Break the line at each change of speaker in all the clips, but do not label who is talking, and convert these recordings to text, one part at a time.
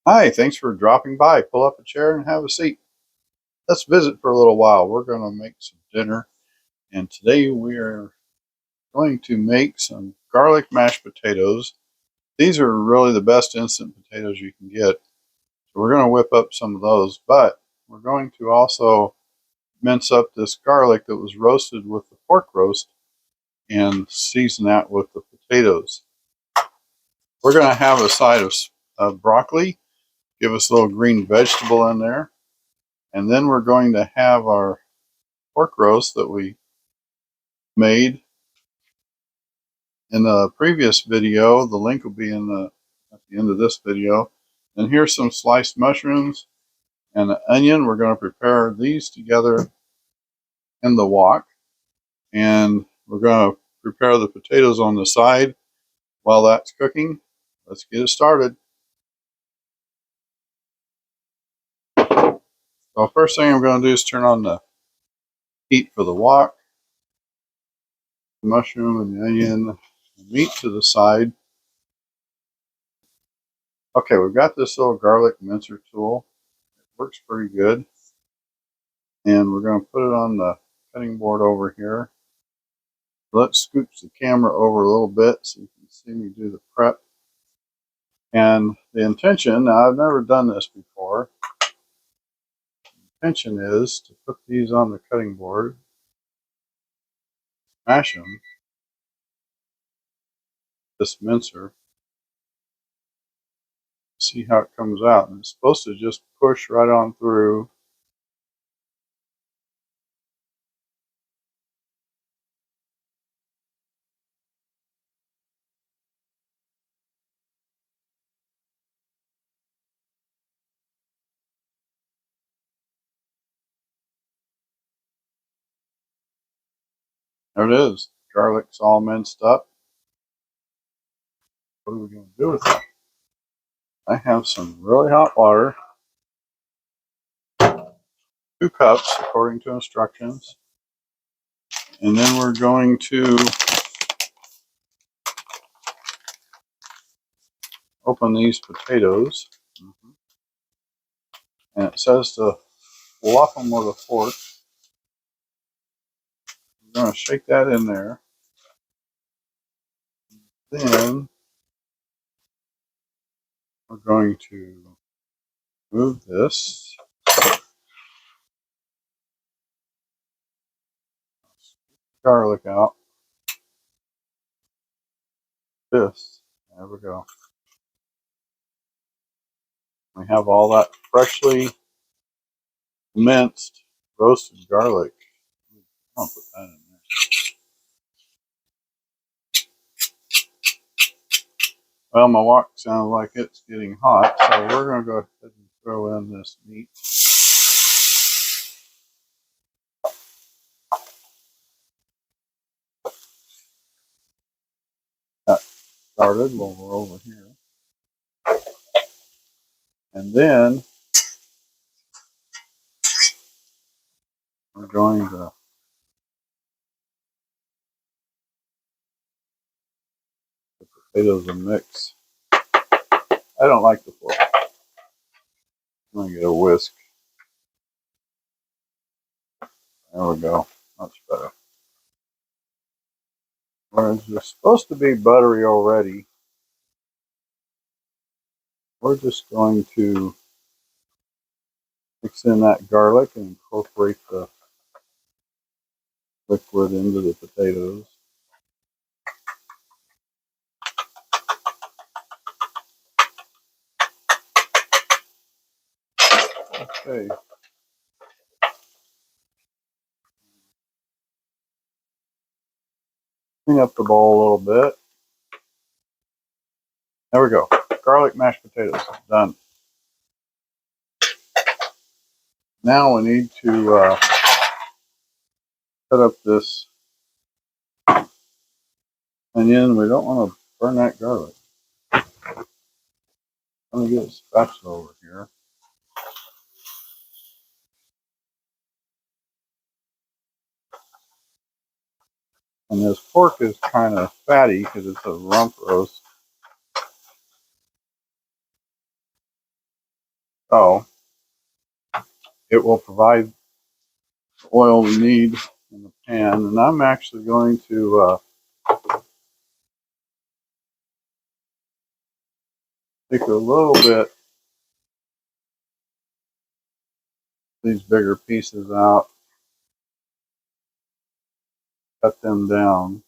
Hi, thanks for dropping by. Pull up a chair and have a seat. Let's visit for a little while. We're going to make some dinner, and today we are going to make some garlic mashed potatoes. These are really the best instant potatoes you can get. So we're going to whip up some of those, but we're going to also mince up this garlic that was roasted with the pork roast and season that with the potatoes. We're going to have a side of broccoli, give us a little green vegetable in there. And then we're going to have our pork roast that we made in the previous video. The link will be at the end of this video. And here's some sliced mushrooms and an onion. We're going to prepare these together in the wok. And we're going to prepare the potatoes on the side while that's cooking. Let's get it started. So first thing I'm going to do is turn on the heat for the wok. The mushroom and the onion, the meat to the side. Okay, we've got this little garlic mincer tool. It works pretty good. And we're going to put it on the cutting board over here. Let's scooch the camera over a little bit so you can see me do the prep. And the intention, now I've never done this before, the intention is to put these on the cutting board, smash them, this mincer, see how it comes out. And it's supposed to just push right on through. There it is. Garlic's all minced up. What are we going to do with it? I have some really hot water, 2 cups according to instructions. And then we're going to open these potatoes. And it says to fluff them with a fork. We're going to shake that in there. Then we're going to move this. Garlic out. This. There we go. We have all that freshly minced roasted garlic. I'll put that in there. Well, my wok sounds like it's getting hot, so we're going to go ahead and throw in this meat. That started while we're over here. And then we're going to the potatoes and mix. I don't like the fork. I'm going to get a whisk. There we go. Much better. Whereas they're supposed to be buttery already, we're just going to mix in that garlic and incorporate the liquid into the potatoes. Okay. Clean up the bowl a little bit. There we go. Garlic mashed potatoes. Done. Now we need to cut up this onion. We don't want to burn that garlic. I'm going to get a spatula over here. And this pork is kind of fatty because it's a rump roast. So it will provide the oil we need in the pan. And I'm actually going to take a little bit, these bigger pieces out, cut them down.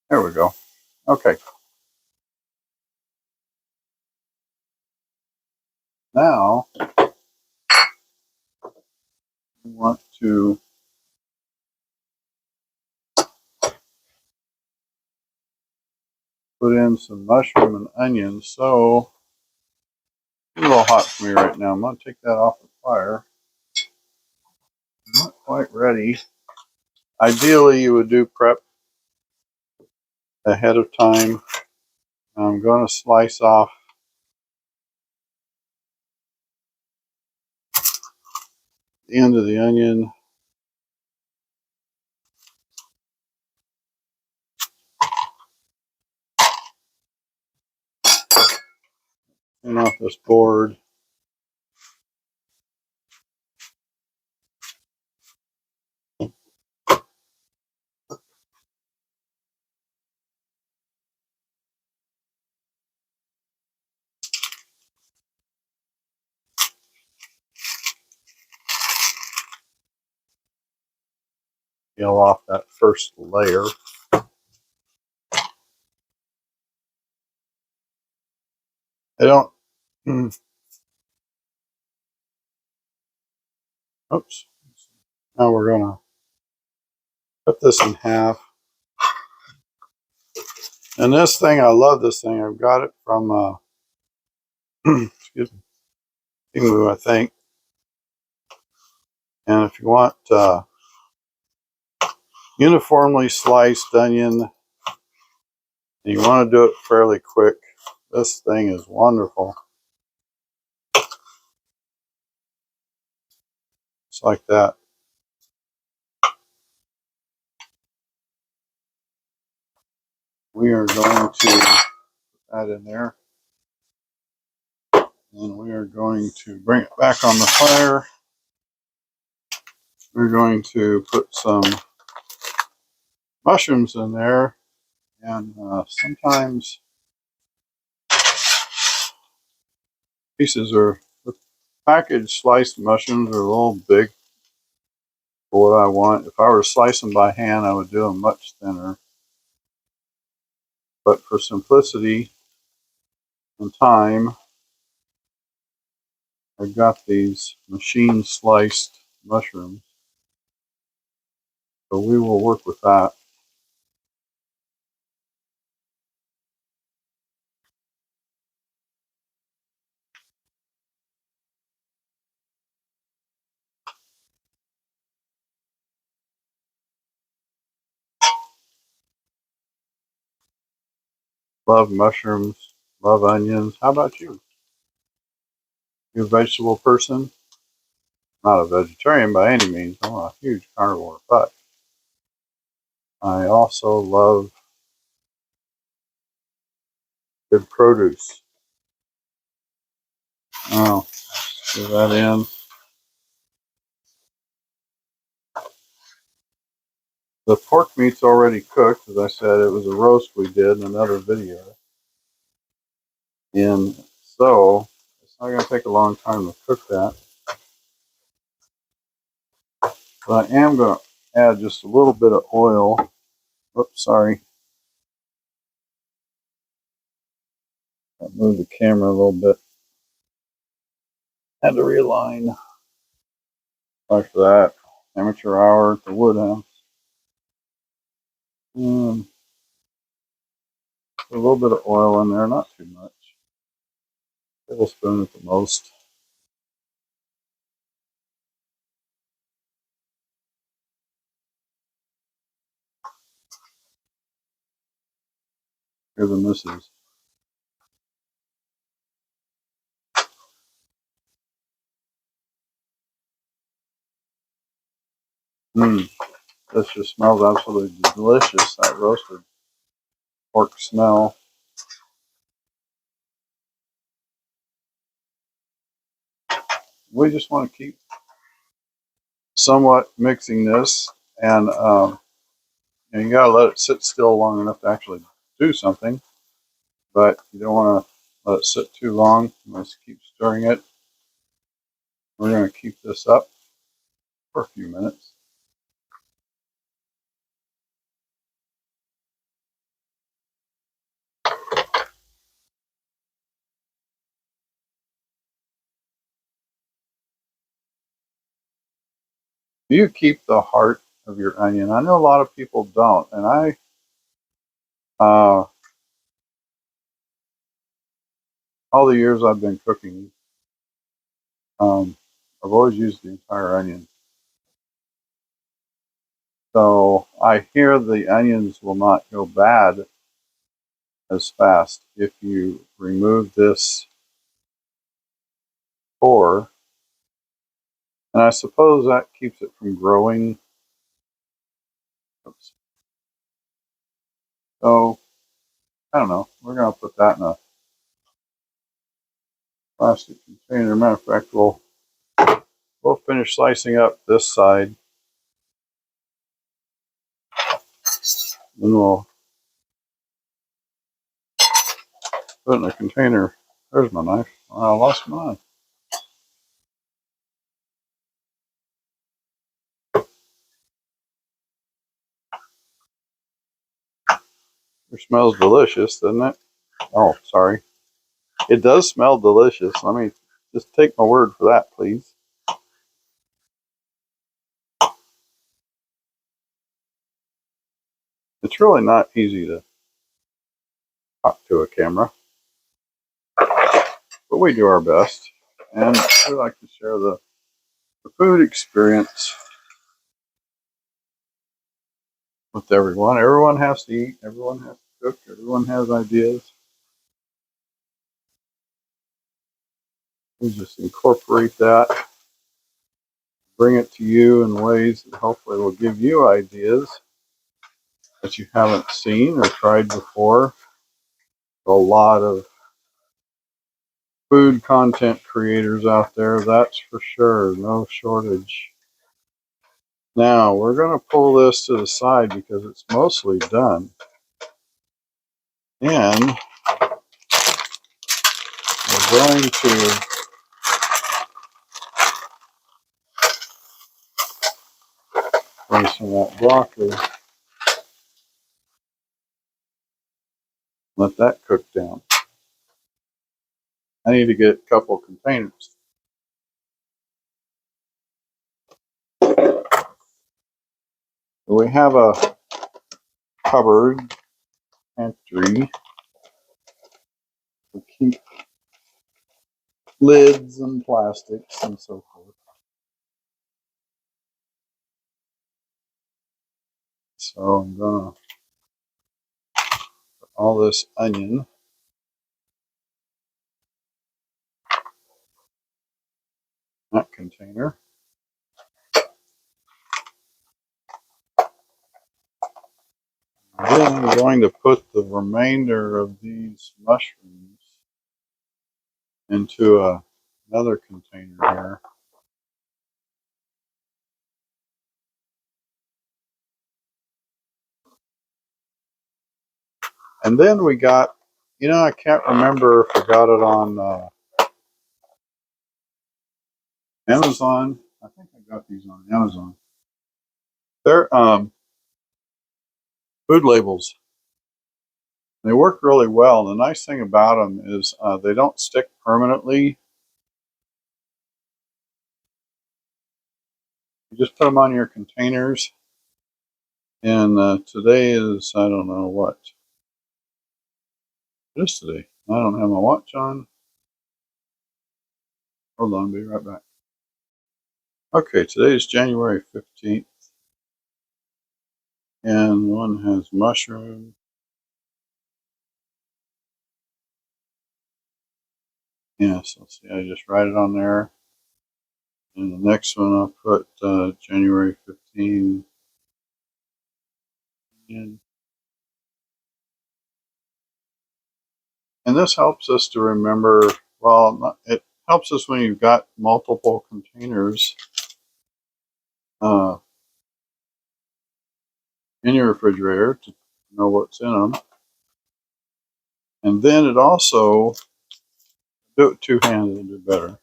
There we go. Okay. Now we want to put in some mushroom and onions. So it's a little hot for me right now. I'm going to take that off the fire. Not quite ready. Ideally, you would do prep ahead of time. I'm going to slice off the end of the onion and off this board. Peel off that first layer. I don't. Oops. Now we're going to cut this in half. And this thing, I love this thing. I've got it from, excuse me, Timu, I think. And if you want uniformly sliced onion, and you want to do it fairly quick, this thing is wonderful. Just like that. We are going to put that in there. And we are going to bring it back on the fire. We're going to put some mushrooms in there. And sometimes pieces are, the packaged sliced mushrooms are a little big for what I want. If I were to slice them by hand, I would do them much thinner. But for simplicity and time, I've got these machine sliced mushrooms. So we will work with that. Love mushrooms, love onions. How about you? You a vegetable person? Not a vegetarian by any means. I'm a huge carnivore, but I also love good produce. Oh, do that in. The pork meat's already cooked. As I said, it was a roast we did in another video. And so it's not going to take a long time to cook that. But I am going to add just a little bit of oil. Oops, sorry. I moved the camera a little bit. Had to realign. Sorry for that. Amateur hour at the Woodhouse. A little bit of oil in there, not too much. A tablespoon at the most. Here the misses. Mmm, this just smells absolutely delicious, that roasted pork smell. We just want to keep somewhat mixing this, and you gotta let it sit still long enough to actually do something, but you don't want to let it sit too long. Let's keep stirring it. We're going to keep this up for a few minutes. Do you keep the heart of your onion? I know a lot of people don't, and uh, all the years I've been cooking, I've always used the entire onion. So I hear the onions will not go bad as fast if you remove this core, and I suppose that keeps it from growing. Oops. So I don't know. We're going to put that in a plastic container. Matter of fact, we'll finish slicing up this side, then we'll put it in a container. There's my knife. I lost my knife. It smells delicious, doesn't it? Oh, sorry. It does smell delicious. Let me just take my word for that, please. It's really not easy to talk to a camera, but we do our best. And we like to share the food experience with everyone. Everyone has to eat. Everyone has to cook. Everyone has ideas. We just incorporate that, bring it to you in ways that hopefully will give you ideas that you haven't seen or tried before. A lot of food content creators out there, that's for sure, no shortage. Now we're going to pull this to the side because it's mostly done, and we're going to place some of that broccoli, let that cook down. I need to get a couple containers. We have a cupboard pantry to keep lids and plastics and so forth. So I'm gonna put all this onion in that container. Then I'm going to put the remainder of these mushrooms into another container here. And then we got, I can't remember if I got it on Amazon. I think I got these on Amazon. They're food labels. They work really well. The nice thing about them is they don't stick permanently. You just put them on your containers. And today is, I don't know what. It is today. I don't have my watch on. Hold on, be right back. Okay, today is January 15th. And one has mushroom, Yeah, so see, I just write it on there. And the next one I'll put January 15. And this helps us to remember, well, it helps us when you've got multiple containers uh, in your refrigerator to know what's in them. And then it also, do it two-handed and do better,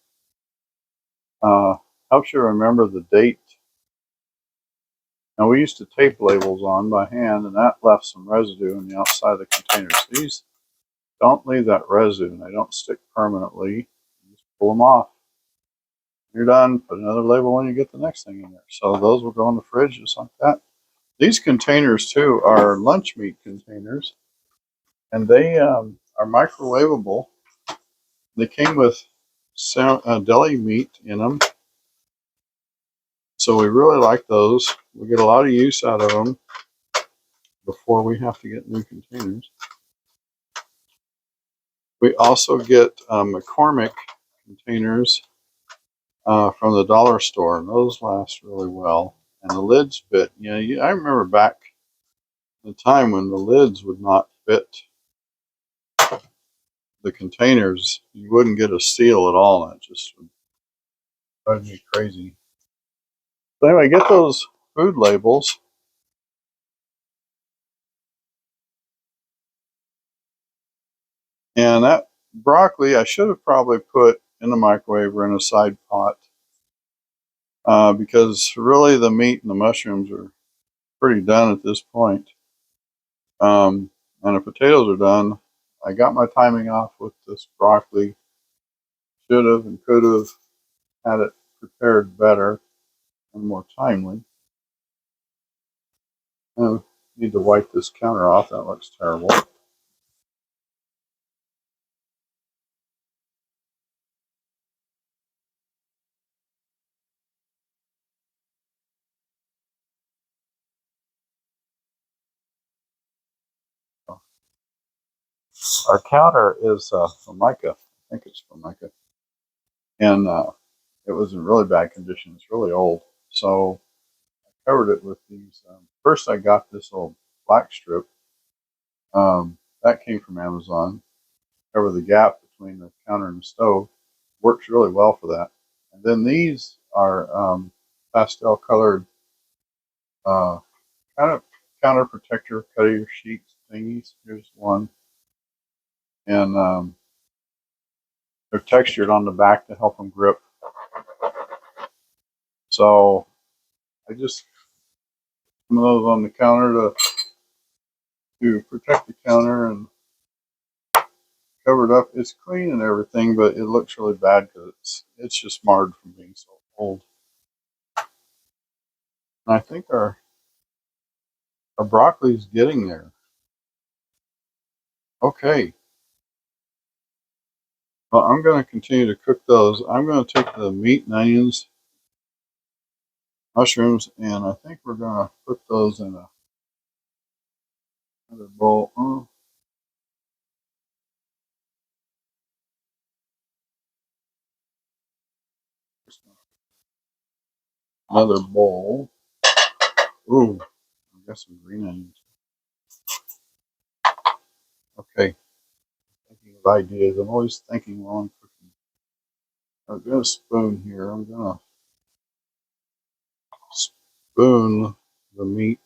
helps you remember the date. Now we used to tape labels on by hand, and that left some residue on the outside of the containers. These don't leave that residue, and they don't stick permanently. You just pull them off. You're done. Put another label when you get the next thing in there. So those will go in the fridge just like that. These containers too are lunch meat containers, and they are microwavable. They came with deli meat in them, so we really like those. We get a lot of use out of them before we have to get new containers. We also get McCormick containers from the dollar store, and those last really well. And the lids fit. I remember back the time when the lids would not fit the containers. You wouldn't get a seal at all, and it just would drive me crazy. So anyway, get those food labels. And that broccoli I should have probably put in the microwave or in a side pot because really the meat and the mushrooms are pretty done at this point. And the potatoes are done. I got my timing off with this broccoli. Should have and could have had it prepared better and more timely. I need to wipe this counter off. That looks terrible. Our counter is Formica. I think it's Formica. And it was in really bad condition. It's really old. So I covered it with these. First, I got this old black strip. That came from Amazon. Cover the gap between the counter and the stove. Works really well for that. And then these are pastel colored uh, kind of counter protector cutter sheets thingies. Here's one. And they're textured on the back to help them grip. So I just put some of those on the counter to protect the counter and cover it up. It's clean and everything, but it looks really bad because it's just marred from being so old. And I think our broccoli is getting there. Okay. Well, I'm going to continue to cook those. I'm going to take the meat and onions, mushrooms, and I think we're going to put those in another bowl. Another bowl. Ooh, I got some green onions. Okay, thinking of ideas. I'm always thinking while I'm cooking. I've got a spoon here. I'm going to spoon the meat.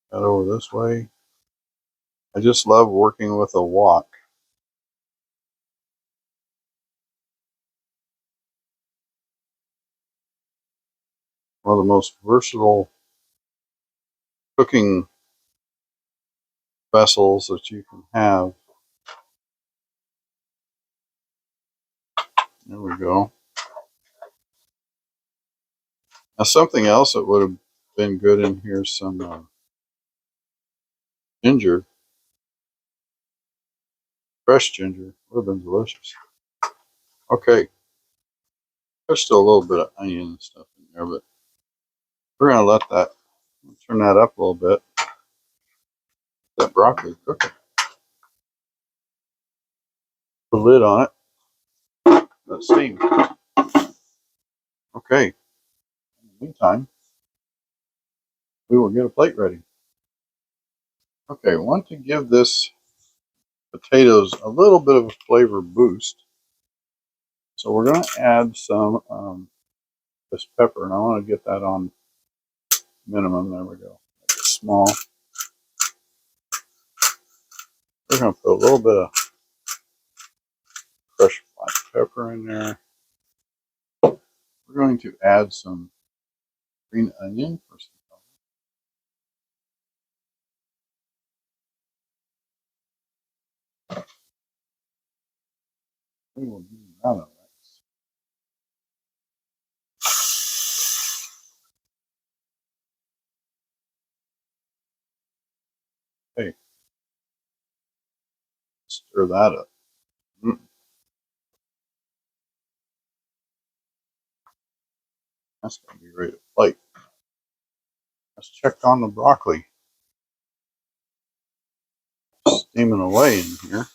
That over this way. I just love working with a wok. One of the most versatile cooking vessels that you can have. There we go. Now something else that would have been good in here, some ginger. Fresh ginger would have been delicious. Okay, there's still a little bit of onion and stuff in there, but we're going to let that, turn that up a little bit. That broccoli cooking. Put a lid on it. Let it steam. Okay. In the meantime, we will get a plate ready. Okay, we want to give this potatoes a little bit of a flavor boost. So we're going to add some this pepper, and I want to get that on minimum. There we go. Make it small. We're going to put a little bit of crushed black pepper in there. We're going to add some green onion for some color. We will do that on next. Okay, stir that up. That's going to be ready to plate. Let's check on the broccoli. Steaming away in here.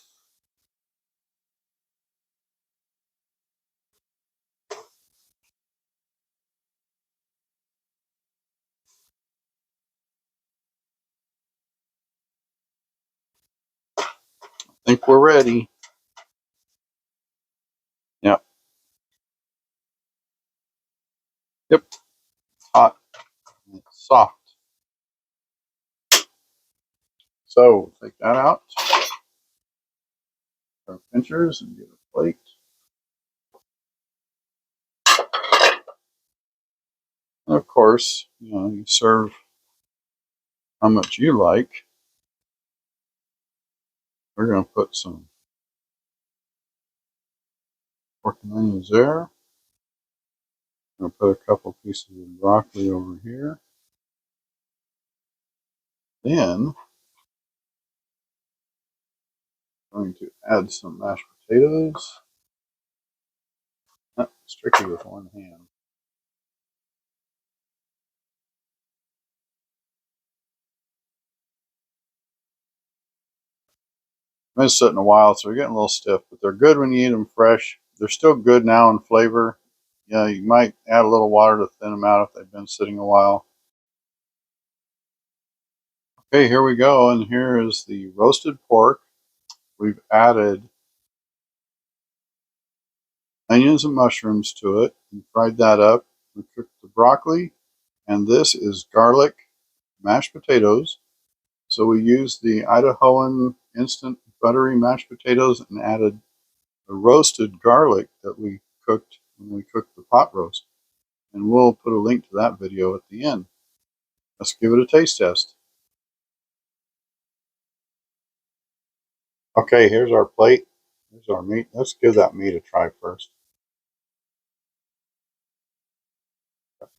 I think we're ready. Yep. Yep. Hot and it's soft. So take that out. Our pinchers and get a plate. And of course, you serve how much you like. We're going to put some pork and onions there. I'm going to put a couple pieces of broccoli over here. Then I'm going to add some mashed potatoes. It's tricky with one hand. Been sitting a while, so they're getting a little stiff, but they're good when you eat them fresh. They're still good now in flavor. You might add a little water to thin them out if they've been sitting a while. Okay, here we go, and here is the roasted pork. We've added onions and mushrooms to it and fried that up. We cooked the broccoli, and this is garlic mashed potatoes. So we used the Idahoan instant buttery mashed potatoes and added the roasted garlic that we cooked when we cooked the pot roast. And we'll put a link to that video at the end. Let's give it a taste test. Okay, here's our plate. Here's our meat. Let's give that meat a try first.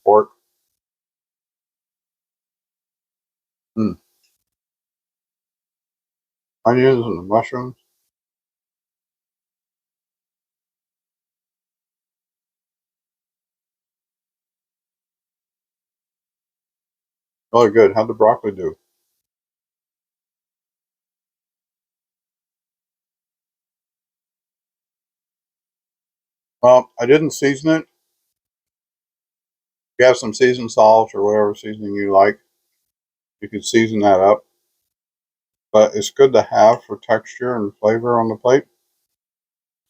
Pork. Onions and the mushrooms. Really good. How'd the broccoli do? Well, I didn't season it. If you have some seasoned salt or whatever seasoning you like, you could season that up. But it's good to have for texture and flavor on the plate.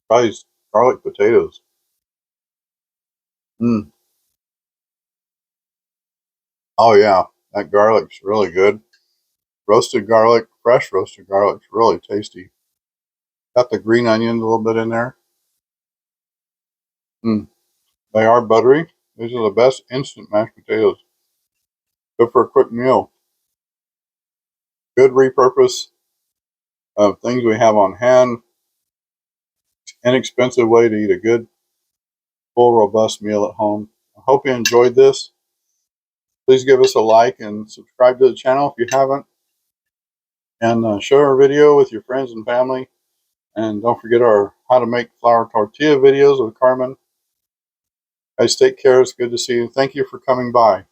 Probably garlic potatoes. Oh yeah, that garlic's really good. Roasted garlic, fresh roasted garlic's really tasty. Got the green onions a little bit in there. They are buttery. These are the best instant mashed potatoes. Good for a quick meal. Good repurpose of things we have on hand. Inexpensive way to eat a good, full, robust meal at home. I hope you enjoyed this. Please give us a like and subscribe to the channel if you haven't. And share our video with your friends and family. And don't forget our how to make flour tortilla videos with Carmen. Guys, take care. It's good to see you. Thank you for coming by.